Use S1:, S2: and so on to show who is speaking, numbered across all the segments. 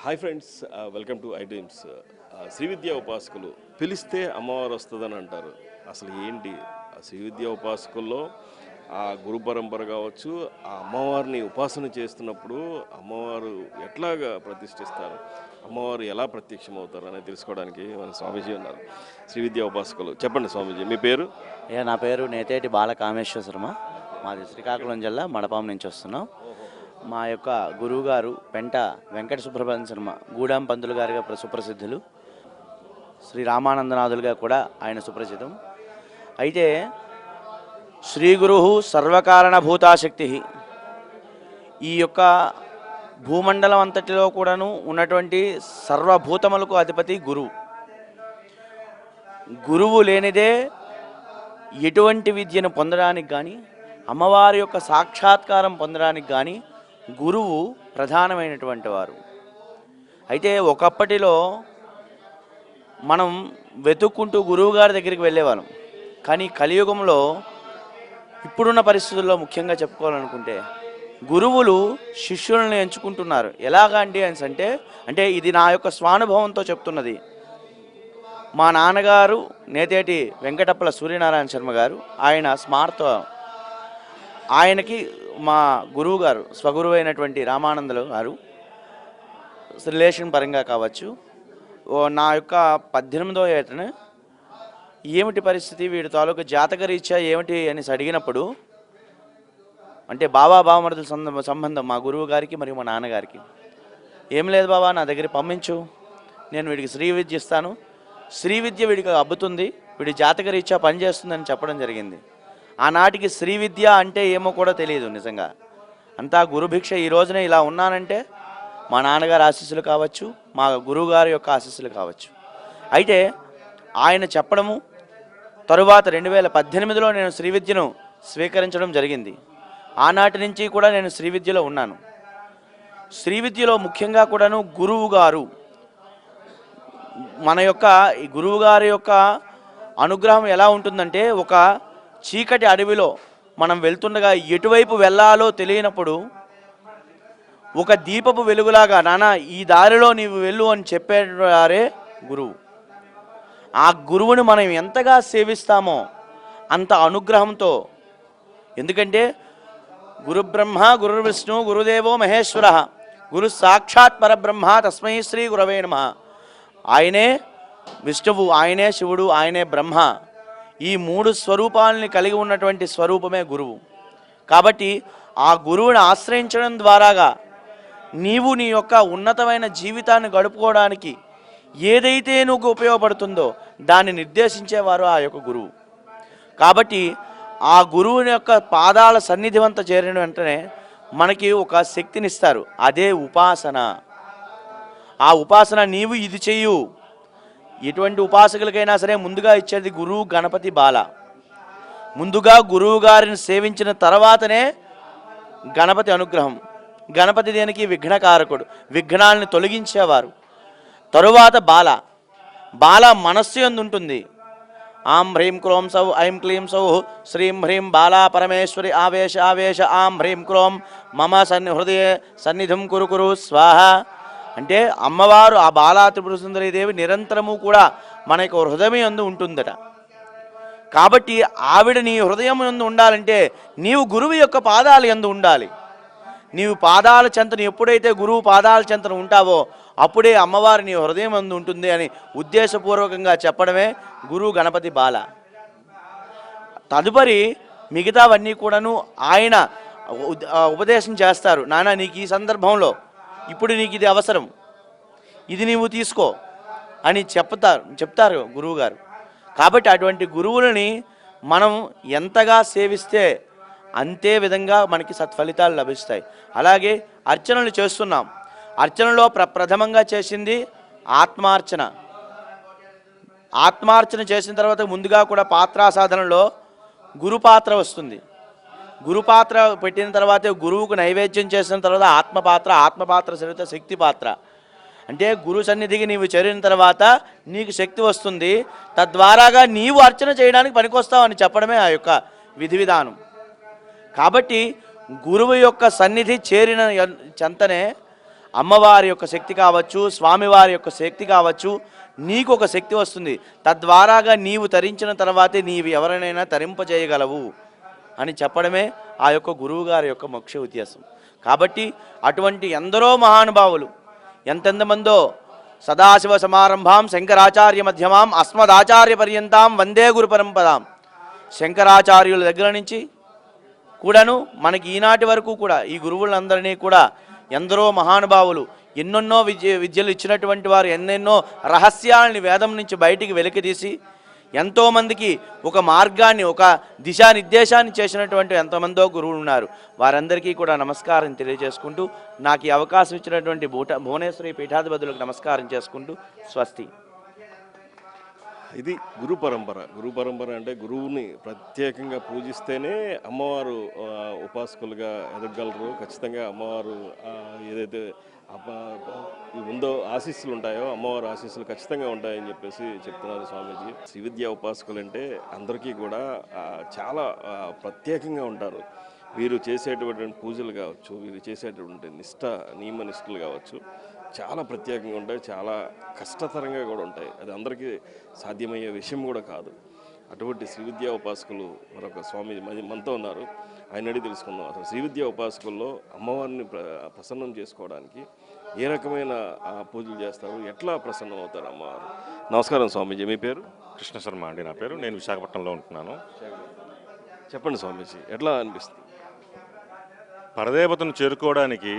S1: Hi friends, welcome to I dreams. Shri Vidya ఉపాసకులు పిలిస్తే అమ్మవారు వస్తుందని అంటారు. అసలు ఏంటి శ్రీ విద్యా ఉపాసకుల్లో ఆ గురు పరంపర కావచ్చు, ఆ అమ్మవారిని ఉపాసన చేస్తున్నప్పుడు అమ్మవారు ఎట్లాగా ప్రతిష్ఠిస్తారు, అమ్మవారు ఎలా ప్రత్యక్షమవుతారు అనేది తెలుసుకోవడానికి మన స్వామీజీ ఉన్నారు. శ్రీ విద్యా ఉపాసకులు చెప్పండి స్వామీజీ, మీ పేరు?
S2: నా పేరు నేతేటి బాలకామేశ్వర శర్మ. మాది శ్రీకాకుళం జిల్లా మడపాం నుంచి వస్తున్నాం. మా యొక్క గురువు గారు పెంట వెంకట సుబ్రహ్మణ్య శర్మ గూడాం పంతులు గారిగా సుప్రసిద్ధులు. శ్రీ రామానందనాథులుగా కూడా ఆయన సుప్రసిద్ధం. అయితే శ్రీ గురు సర్వకారణభూతాశక్తి, ఈ యొక్క భూమండలం అంతటిలో కూడాను ఉన్నటువంటి సర్వభూతములకు అధిపతి గురువు. గురువు లేనిదే ఎటువంటి విద్యను పొందడానికి కానీ, అమ్మవారి యొక్క సాక్షాత్కారం పొందడానికి కానీ గురువు ప్రధానమైనటువంటి వారు. అయితే ఒకప్పటిలో మనం వెతుక్కుంటూ గురువు గారి దగ్గరికి వెళ్ళేవాళ్ళం. కానీ కలియుగంలో ఇప్పుడున్న పరిస్థితుల్లో ముఖ్యంగా చెప్పుకోవాలనుకుంటే గురువులు శిష్యులను ఎంచుకుంటున్నారు. ఎలాగా అండి అంటే ఇది నా యొక్క స్వానుభవంతో చెప్తున్నది. మా నాన్నగారు నేతేటి వెంకటప్పల సూర్యనారాయణ శర్మ గారు, ఆయన స్మార్త. ఆయనకి మా గురువు గారు స్వగురువు అయినటువంటి రామానందులు గారు రిలేషన్ పరంగా కావచ్చు. నా యొక్క 18వ ఏటన ఏమిటి పరిస్థితి, వీడి తాలూకు జాతక రీత్యా ఏమిటి అని అడిగినప్పుడు, అంటే బావమరుదుల సంబంధం మా గురువు గారికి మరియు మా నాన్నగారికి. ఏం లేదు బాబా, నా దగ్గర పంపించు, నేను వీడికి శ్రీ విద్య ఇస్తాను, శ్రీ విద్య వీడికి అబ్బుతుంది, వీడి జాతక రీత్యా పనిచేస్తుందని చెప్పడం జరిగింది. ఆనాటికి శ్రీ విద్య అంటే ఏమో కూడా తెలియదు. నిజంగా అంతా గురుభిక్ష. ఈ రోజున ఇలా ఉన్నానంటే మా నాన్నగారి ఆశీస్సులు కావచ్చు, మా గురువుగారి యొక్క ఆశీస్సులు కావచ్చు. అయితే ఆయన చెప్పడము తరువాత 2018లో నేను శ్రీ విద్యను స్వీకరించడం జరిగింది. ఆనాటి నుంచి కూడా నేను శ్రీ విద్యలో ఉన్నాను. శ్రీ విద్యలో ముఖ్యంగా కూడాను గురువు గారు, మన యొక్క ఈ గురువు గారి యొక్క అనుగ్రహం ఎలా ఉంటుందంటే, ఒక చీకటి అడవిలో మనం వెళ్తుండగా ఎటువైపు వెళ్ళాలో తెలియనప్పుడు ఒక దీపపు వెలుగులాగా, నానా ఈ దారిలో నీవు వెళ్ళు అని చెప్పేవారే గురువు. ఆ గురువుని మనం ఎంతగా సేవిస్తామో అంత అనుగ్రహంతో. ఎందుకంటే గురు బ్రహ్మ గురు విష్ణు గురుదేవో మహేశ్వర, గురు సాక్షాత్ పరబ్రహ్మ తస్మై శ్రీ గురవే నమః. ఆయనే విష్ణువు, ఆయనే శివుడు, ఆయనే బ్రహ్మ. ఈ 3 స్వరూపాలని కలిగి ఉన్నటువంటి స్వరూపమే గురువు. కాబట్టి ఆ గురువుని ఆశ్రయించడం ద్వారాగా నీవు నీ యొక్క ఉన్నతమైన జీవితాన్ని గడుపుకోవడానికి ఏదైతే నువ్వు ఉపయోగపడుతుందో దాన్ని నిర్దేశించేవారు ఆ యొక్క గురువు. కాబట్టి ఆ గురువుని యొక్క పాదాల సన్నిధి వంత చేరిన వెంటనే మనకి ఒక శక్తినిస్తారు. అదే ఉపాసన. ఆ ఉపాసన నీవు ఇది చెయ్యు. ఎటువంటి ఉపాసకులకైనా సరే ముందుగా ఇచ్చేది గురువు గణపతి బాల. ముందుగా గురువు గారిని సేవించిన తర్వాతనే గణపతి అనుగ్రహం. గణపతి దేనికి? విఘ్నకారకుడు, విఘ్నాలను తొలగించేవారు. తరువాత బాల. బాల మనస్సు యందు ఉంటుంది. ఆం హ్రీం క్రోం సౌ ఐం క్లీం సౌ శ్రీం హ్రీం బాలా పరమేశ్వరి ఆవేశ ఆవేశ ఆం హ్రీం క్రోం మమ హృదయ సన్నిధిం కురు స్వాహ. అంటే అమ్మవారు ఆ బాలా త్రిపుర సుందరీదేవి నిరంతరము కూడా మన యొక్క హృదయం యందు ఉంటుందట. కాబట్టి ఆవిడ నీ హృదయం యందు ఉండాలంటే నీవు గురువు యొక్క పాదాల యందు ఉండాలి. నీవు పాదాల చెంతను ఎప్పుడైతే గురువు పాదాల చెంతను ఉంటావో అప్పుడే అమ్మవారి నీ హృదయం యందు ఉంటుంది అని ఉద్దేశపూర్వకంగా చెప్పడమే గురువు గణపతి బాల. తదుపరి మిగతావన్నీ కూడాను ఆయన ఉపదేశం చేస్తారు. నాన్న, నీకు ఈ సందర్భంలో ఇప్పుడు నీకు ఇది అవసరం, ఇది నీవు తీసుకో అని చెప్తారు గురువుగారు. కాబట్టి అటువంటి గురువులని మనం ఎంతగా సేవిస్తే అంతే విధంగా మనకి సత్ఫలితాలు లభిస్తాయి. అలాగే అర్చనలు చేస్తున్నాం. అర్చనలో ప్రథమంగా చేసింది ఆత్మార్చన. ఆత్మార్చన చేసిన తర్వాత ముందుగా కూడా పాత్రాసాధనలో గురుపాత్ర వస్తుంది. గురుపాత్ర పెట్టిన తర్వాత గురువుకు నైవేద్యం చేసిన తర్వాత ఆత్మపాత్ర సరిత శక్తి పాత్ర. అంటే గురు సన్నిధికి నీవు చేరిన తర్వాత నీకు శక్తి వస్తుంది. తద్వారాగా నీవు అర్చన చేయడానికి పనికొస్తావు అని చెప్పడమే ఆ యొక్క విధి విధానం. కాబట్టి గురువు యొక్క సన్నిధి చేరిన చెంతనే అమ్మవారి యొక్క శక్తి కావచ్చు, స్వామివారి యొక్క శక్తి కావచ్చు, నీకు ఒక శక్తి వస్తుంది. తద్వారాగా నీవు తరించిన తర్వాతే నీవు ఎవరినైనా తరింపజేయగలవు అని చెప్పడమే ఆ యొక్క గురువు గారి యొక్క ముఖ్య ఉద్దేశం. కాబట్టి అటువంటి ఎందరో మహానుభావులు ఎంతెంతమందో సదాశివ సమారంభాం శంకరాచార్య మధ్యమాం అస్మదాచార్య పర్యంతాం వందే గురు పరంపరాం. శంకరాచార్యుల దగ్గర నుంచి కూడాను మనకి ఈనాటి వరకు కూడా ఈ గురువులందరినీ కూడా ఎందరో మహానుభావులు ఎన్నెన్నో విద్యలు ఇచ్చినటువంటి వారు ఎన్నెన్నో రహస్యాలని వేదం నుంచి బయటికి వెలికితీసి ఎంతోమందికి ఒక మార్గాన్ని, ఒక దిశానిర్దేశాన్ని చేసినటువంటి ఎంతమందో గురువులు ఉన్నారు. వారందరికీ కూడా నమస్కారం తెలియజేసుకుంటూ నాకు ఈ అవకాశం ఇచ్చినటువంటి భువనేశ్వరి పీఠాధిపతులకు నమస్కారం చేసుకుంటూ స్వస్తి.
S1: ఇది గురు పరంపర అంటే గురువుని ప్రత్యేకంగా పూజిస్తేనే అమ్మవారు ఉపాసకులుగా ఎదగగలరు. ఖచ్చితంగా అమ్మవారు ఏదైతే ఉందో ఆశీస్సులు ఉంటాయో అమ్మవారి ఆశీస్సులు ఖచ్చితంగా ఉంటాయని చెప్పేసి చెప్తున్నారు స్వామీజీ. శ్రీ విద్యా ఉపాసకులు అంటే అందరికీ కూడా చాలా ప్రత్యేకంగా ఉంటారు. వీరు చేసేటువంటి పూజలు కావచ్చు, వీరు చేసేటువంటి నియమ నిష్ఠలు కావచ్చు, చాలా ప్రత్యేకంగా ఉంటాయి, చాలా కష్టతరంగా కూడా ఉంటాయి. అది అందరికీ సాధ్యమయ్యే విషయం కూడా కాదు. అటువంటి శ్రీ విద్యా ఉపాసకులు మరొక స్వామి మనతో ఉన్నారు. ఆయన అడిగి తెలుసుకుందాం. అసలు శ్రీ విద్యా ఉపాసకుల్లో అమ్మవారిని ప్రసన్నం చేసుకోవడానికి ఏ రకమైన పూజలు చేస్తారు, ఎట్లా ప్రసన్నం అవుతారు అమ్మవారు? నమస్కారం స్వామీజీ, మీ పేరు?
S3: కృష్ణ శర్మ అండి నా పేరు. నేను విశాఖపట్నంలో ఉంటున్నాను.
S1: చెప్పండి స్వామీజీ, ఎట్లా అనిపిస్తుంది?
S3: పరదేవతను చేరుకోవడానికి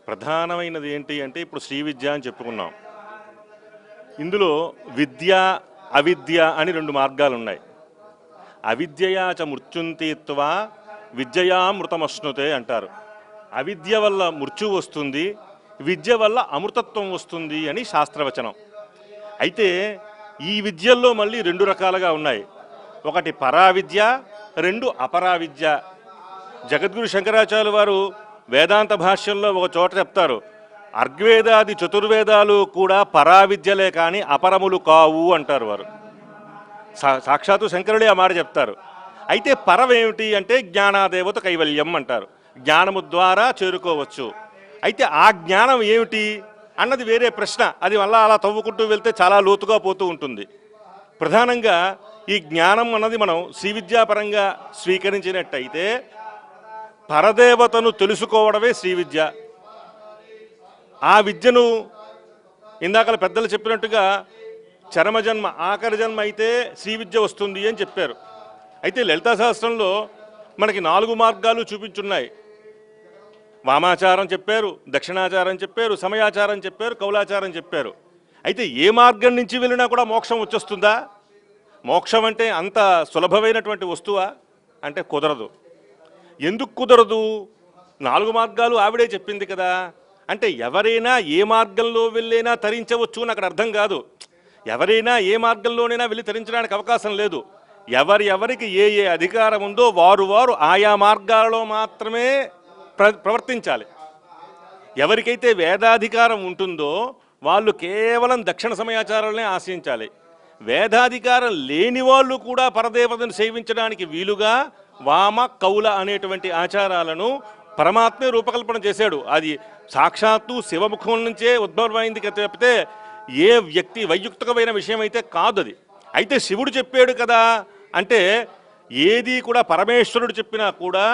S3: ప్రధానమైనది ఏంటి అంటే ఇప్పుడు శ్రీ విద్య అని చెప్పుకున్నాం. ఇందులో విద్య అవిద్య అని రెండు మార్గాలు ఉన్నాయి. అవిద్యయా చ మృత్యుంతీత్వా విద్యయా మృతమశ్నుతే అంటారు. అవిద్య వల్ల మృత్యు వస్తుంది, విద్య వల్ల అమృతత్వం వస్తుంది అని శాస్త్రవచనం. అయితే ఈ విద్యల్లో మళ్ళీ రెండు రకాలుగా ఉన్నాయి. ఒకటి పరావిద్య, రెండు అపరావిద్య. జగద్గురు శంకరాచార్యుల వారు వేదాంత భాష్యంలో ఒక చోట చెప్తారు, అర్గ్వేదాది చతుర్వేదాలు కూడా పరావిద్యలే కానీ అపరములు కావు అంటారు వారు. సాక్షాత్తు శంకరుడే ఆ మాట చెప్తారు. అయితే పరమేమిటి అంటే జ్ఞానాదేవత కైవల్యం అంటారు. జ్ఞానము ద్వారా చేరుకోవచ్చు. అయితే ఆ జ్ఞానం ఏమిటి అన్నది వేరే ప్రశ్న. అది వల్ల అలా తవ్వుకుంటూ వెళ్తే చాలా లోతుగా పోతూ ఉంటుంది. ప్రధానంగా ఈ జ్ఞానం అన్నది మనం శ్రీ విద్యాపరంగా స్వీకరించినట్టయితే పరదేవతను తెలుసుకోవడమే శ్రీ విద్య. ఆ విద్యను ఇందాక పెద్దలు చెప్పినట్టుగా చరమజన్మ ఆఖరి జన్మ అయితే శ్రీ విద్య వస్తుంది అని చెప్పారు. అయితే లలితా శాస్త్రంలో మనకి 4 మార్గాలు చూపించున్నాయి. వామాచారం చెప్పారు, దక్షిణాచారం చెప్పారు, సమయాచారం చెప్పారు, కౌలాచారం చెప్పారు. అయితే ఏ మార్గం నుంచి వెళ్ళినా కూడా మోక్షం వచ్చేస్తుందా? మోక్షం అంటే అంత సులభమైనటువంటి వస్తువా అంటే కుదరదు. ఎందుకు కుదరదు? 4 మార్గాలు ఆవిడే చెప్పింది కదా. అంటే ఎవరైనా ఏ మార్గంలో వెళ్ళైనా తరించవచ్చు అని అక్కడ అర్థం కాదు. ఎవరైనా ఏ మార్గంలోనైనా వెళ్ళి తరించడానికి అవకాశం లేదు. ఎవరికి ఏ అధికారం ఉందో వారు ఆయా మార్గాలలో మాత్రమే ప్రవర్తించాలి. ఎవరికైతే వేదాధికారం ఉంటుందో వాళ్ళు కేవలం దక్షిణ సమయాచారాలనే ఆశ్రయించాలి. వేదాధికారం లేని వాళ్ళు కూడా పరదేవతను సేవించడానికి వీలుగా వామ కౌల అనేటువంటి ఆచారాలను పరమాత్మే రూపకల్పన చేశాడు. అది సాక్షాత్తు శివముఖం నుంచే ఉద్భవమైంది తప్పితే ఏ వ్యక్తి వైయుక్తికమైన విషయం అయితే కాదు అది. అయితే శివుడు చెప్పాడు కదా అంటే ఏది కూడా పరమేశ్వరుడు చెప్పినా కూడా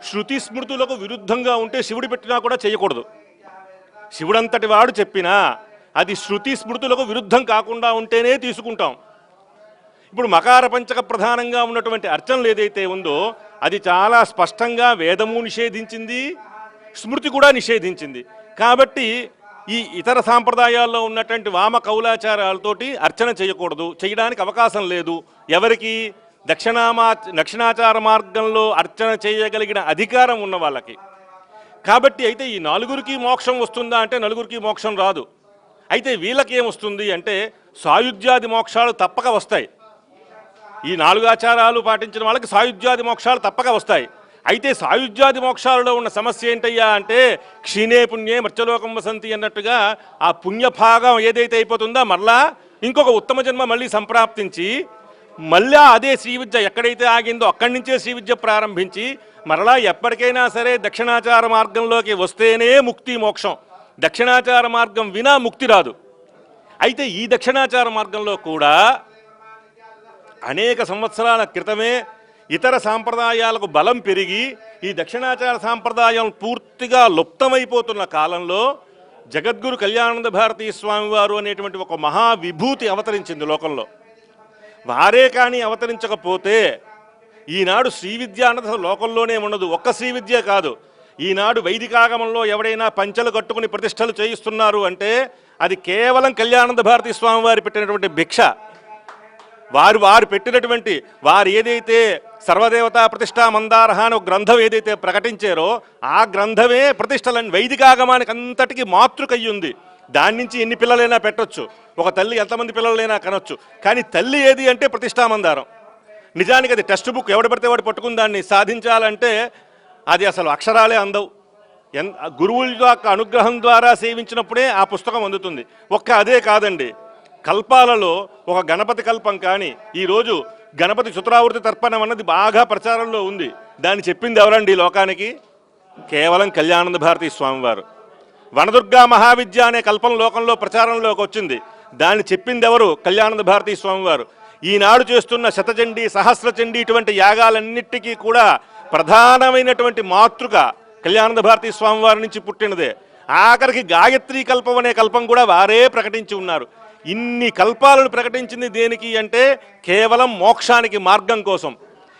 S3: శృతి స్మృతులకు విరుద్ధంగా ఉంటే శివుడు పెట్టినా కూడా చేయకూడదు. శివుడంతటి వాడు చెప్పినా అది శృతి స్మృతులకు విరుద్ధం కాకుండా ఉంటేనే తీసుకుంటాం. ఇప్పుడు మకార పంచక ప్రధానంగా ఉన్నటువంటి అర్చనలు ఏదైతే ఉందో అది చాలా స్పష్టంగా వేదము నిషేధించింది, స్మృతి కూడా నిషేధించింది. కాబట్టి ఈ ఇతర సాంప్రదాయాల్లో ఉన్నటువంటి వామ కౌలాచారాలతోటి అర్చన చేయకూడదు, చేయడానికి అవకాశం లేదు. ఎవరికి? దక్షిణాచార మార్గంలో అర్చన చేయగలిగిన అధికారం ఉన్న వాళ్ళకి. కాబట్టి అయితే ఈ 4 మోక్షం వస్తుందా అంటే 4 మోక్షం రాదు. అయితే వీళ్ళకి ఏమొస్తుంది అంటే సాయుధ్యాది మోక్షాలు తప్పక వస్తాయి. ఈ 4 ఆచారాలు పాటించిన వాళ్ళకి సాయుధ్యాది మోక్షాలు తప్పక వస్తాయి. అయితే సాయుధ్యాది మోక్షాలలో ఉన్న సమస్య ఏంటయ్యా అంటే క్షీణే పుణ్యే మర్చలోకం వసంతి అన్నట్టుగా ఆ పుణ్యభాగం ఏదైతే అయిపోతుందో మళ్ళా ఇంకొక ఉత్తమ జన్మ మళ్ళీ సంప్రాప్తించి మళ్ళా అదే శ్రీ విద్య ఎక్కడైతే ఆగిందో అక్కడి నుంచే శ్రీ విద్య ప్రారంభించి మరలా ఎప్పటికైనా సరే దక్షిణాచార మార్గంలోకి వస్తేనే ముక్తి మోక్షం, దక్షిణాచార మార్గం వినా ముక్తి రాదు. అయితే ఈ దక్షిణాచార మార్గంలో కూడా అనేక సంవత్సరాల క్రితమే ఇతర సాంప్రదాయాలకు బలం పెరిగి ఈ దక్షిణాచార సాంప్రదాయం పూర్తిగా లుప్తమైపోతున్న కాలంలో జగద్గురు కళ్యాణానంద భారతీ స్వామివారు అనేటువంటి ఒక మహావిభూతి అవతరించింది లోకంలో. వారే కానీ అవతరించకపోతే ఈనాడు శ్రీ విద్య అన్నది అసలు లోకంలోనే ఉండదు. ఒక్క శ్రీ విద్య కాదు, ఈనాడు వైదికాగమంలో ఎవడైనా పంచెలు కట్టుకుని ప్రతిష్టలు చేయిస్తున్నారు అంటే అది కేవలం కళ్యాణానంద భారతీ స్వామివారి పెట్టినటువంటి భిక్ష. వారు పెట్టినటువంటి వారు ఏదైతే సర్వదేవతా ప్రతిష్టా మందారహ అని ఒక గ్రంథం ఏదైతే ప్రకటించారో ఆ గ్రంథమే ప్రతిష్టలని వైదికాగమానికి అంతటికి మాతృకయ్యుంది. దాని నుంచి ఎన్ని పిల్లలైనా పెట్టొచ్చు, ఒక తల్లి ఎంతమంది పిల్లలైనా కనొచ్చు, కానీ తల్లి ఏది అంటే ప్రతిష్టా మందారం. నిజానికి అది టెక్స్ట్ బుక్ ఎవడు పడితే వాడు పట్టుకుని దాన్ని సాధించాలంటే అది అసలు అక్షరాలే అందవు. గురువుల యొక్క అనుగ్రహం ద్వారా సేవించినప్పుడే ఆ పుస్తకం అందుతుంది. ఒక్క అదే కాదండి, కల్పాలలో ఒక గణపతి కల్పం కానీ ఈరోజు గణపతి చతురావృతి తర్పణం అన్నది బాగా ప్రచారంలో ఉంది. దాన్ని చెప్పింది ఎవరండి లోకానికి? కేవలం కళ్యాణానంద భారతీ స్వామివారు. వనదుర్గా మహావిద్య అనే కల్పం లోకంలో ప్రచారంలోకి వచ్చింది. దాన్ని చెప్పింది ఎవరు? కళ్యాణానంద భారతీ స్వామివారు. ఈనాడు చేస్తున్న శతచండీ సహస్రచండీ ఇటువంటి యాగాలన్నిటికీ కూడా ప్రధానమైనటువంటి మాతృక కళ్యాణానంద భారతీ స్వామివారి నుంచి పుట్టినదే. ఆఖరికి గాయత్రీ కల్పం అనే కల్పం కూడా వారే ప్రకటించి ఉన్నారు. ఇన్ని కల్పాలను ప్రకటించింది దేనికి అంటే కేవలం మోక్షానికి మార్గం కోసం.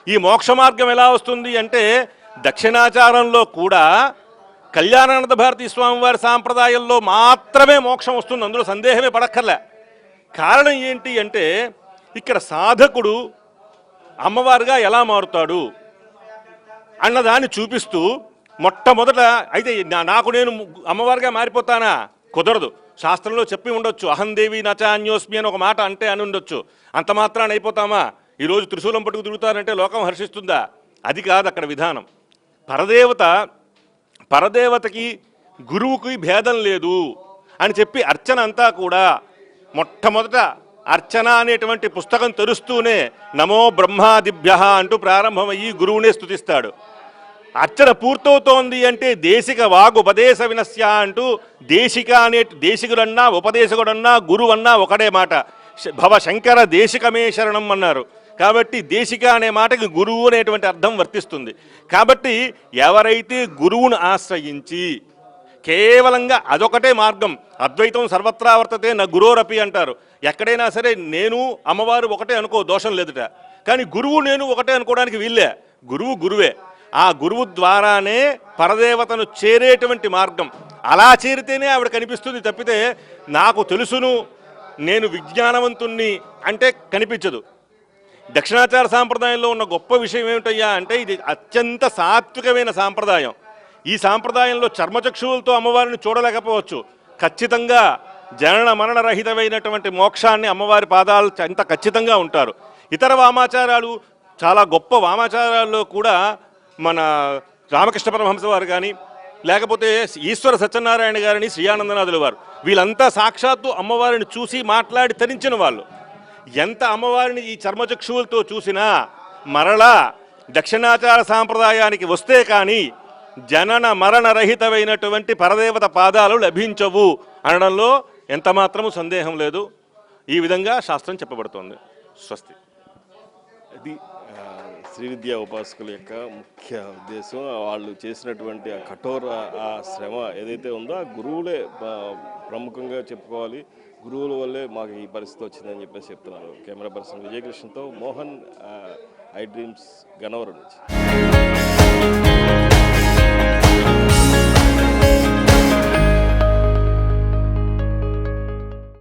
S3: ఈ మోక్ష మార్గం ఎలా వస్తుంది అంటే దక్షిణాచారంలో కూడా కళ్యాణానంద భారతీ స్వామివారి సాంప్రదాయంలో మాత్రమే మోక్షం వస్తుంది, అందులో సందేహమే పడక్కర్లే. కారణం ఏంటి అంటే ఇక్కడ సాధకుడు అమ్మవారుగా ఎలా మారుతాడు అన్నదాన్ని చూపిస్తూ మొట్టమొదట అయితే నాకు నేను అమ్మవారిగా మారిపోతానా? కుదరదు. శాస్త్రంలో చెప్పి ఉండొచ్చు, అహందేవి నచాన్యోస్మి అని ఒక మాట అంటే అని ఉండొచ్చు. అంత మాత్రాన్ని అయిపోతామా? ఈరోజు త్రిశూలం పట్టుకు తిరుగుతారంటే లోకం హర్షిస్తుందా? అది కాదు అక్కడ విధానం. పరదేవతకి గురువుకి భేదం లేదు అని చెప్పి అర్చన అంతా కూడా మొట్టమొదట అర్చన అనేటువంటి పుస్తకం తెరుస్తూనే నమో బ్రహ్మాదిభ్య అంటూ ప్రారంభమయ్యి గురువునే స్తుతిస్తాడు. అర్చన పూర్తవుతోంది అంటే దేశిక వాగుపదేశ వినస్య అంటూ దేశికులన్నా ఉపదేశకుడన్నా గురువన్నా ఒకటే మాట. భవ శంకర దేశికమే శరణం అన్నారు. కాబట్టి దేశిక అనే మాటకి గురువు అనేటువంటి అర్థం వర్తిస్తుంది. కాబట్టి ఎవరైతే గురువును ఆశ్రయించి కేవలంగా అదొకటే మార్గం, అద్వైతం సర్వత్రా వర్తతే నా గురోరపి అంటారు. ఎక్కడైనా సరే నేను అమ్మవారు ఒకటే అనుకో, దోషం లేదుట. కానీ గురువు నేను ఒకటే అనుకోవడానికి వీళ్ళే. గురువు గురువే. ఆ గురువు ద్వారానే పరదేవతను చేరేటువంటి మార్గం. అలా చేరితేనే ఆవిడ కనిపిస్తుంది తప్పితే నాకు తెలుసును నేను విజ్ఞానవంతుణ్ణి అంటే కనిపించదు. దక్షిణాచార సాంప్రదాయంలో ఉన్న గొప్ప విషయం ఏమిటయ్యా అంటే ఇది అత్యంత సాత్వికమైన సాంప్రదాయం. ఈ సాంప్రదాయంలో చర్మచక్షువులతో అమ్మవారిని చూడలేకపోవచ్చు, ఖచ్చితంగా జనన మరణ రహితమైనటువంటి మోక్షాన్ని అమ్మవారి పాదాలు ఎంత ఖచ్చితంగా ఉంటారు. ఇతర వామాచారాలు చాలా గొప్ప వామాచారాల్లో కూడా మన రామకృష్ణ పరమహంస వారు కానీ లేకపోతే ఈశ్వర సత్యనారాయణ గారిని శ్రీయానందనాథుల వారు వీళ్ళంతా సాక్షాత్తు అమ్మవారిని చూసి మాట్లాడి తరించిన వాళ్ళు. ఎంత అమ్మవారిని ఈ చర్మచక్షువులతో చూసినా మరలా దక్షిణాచార సాంప్రదాయానికి వస్తే కానీ జనన మరణ రహితమైనటువంటి పరదేవత పాదాలు లభించవు అనడంలో ఎంత మాత్రము సందేహం లేదు. ఈ విధంగా శాస్త్రం చెప్పబడుతోంది. స్వస్తి.
S1: ఇది శ్రీ విద్యా ఉపాసకుల యొక్క ముఖ్య ఉద్దేశం. వాళ్ళు చేసినటువంటి ఆ కఠోర ఆ శ్రమ ఏదైతే ఉందో ఆ గురువులే ప్రముఖంగా చెప్పుకోవాలి. గురువుల వల్లే మాకు ఈ పరిస్థితి వచ్చిందని చెప్పేసి చెప్తున్నారు. కెమెరా పర్సన్ విజయకృష్ణతో మోహన్, ఐ డ్రీమ్స్, గన్నవరం నుంచి.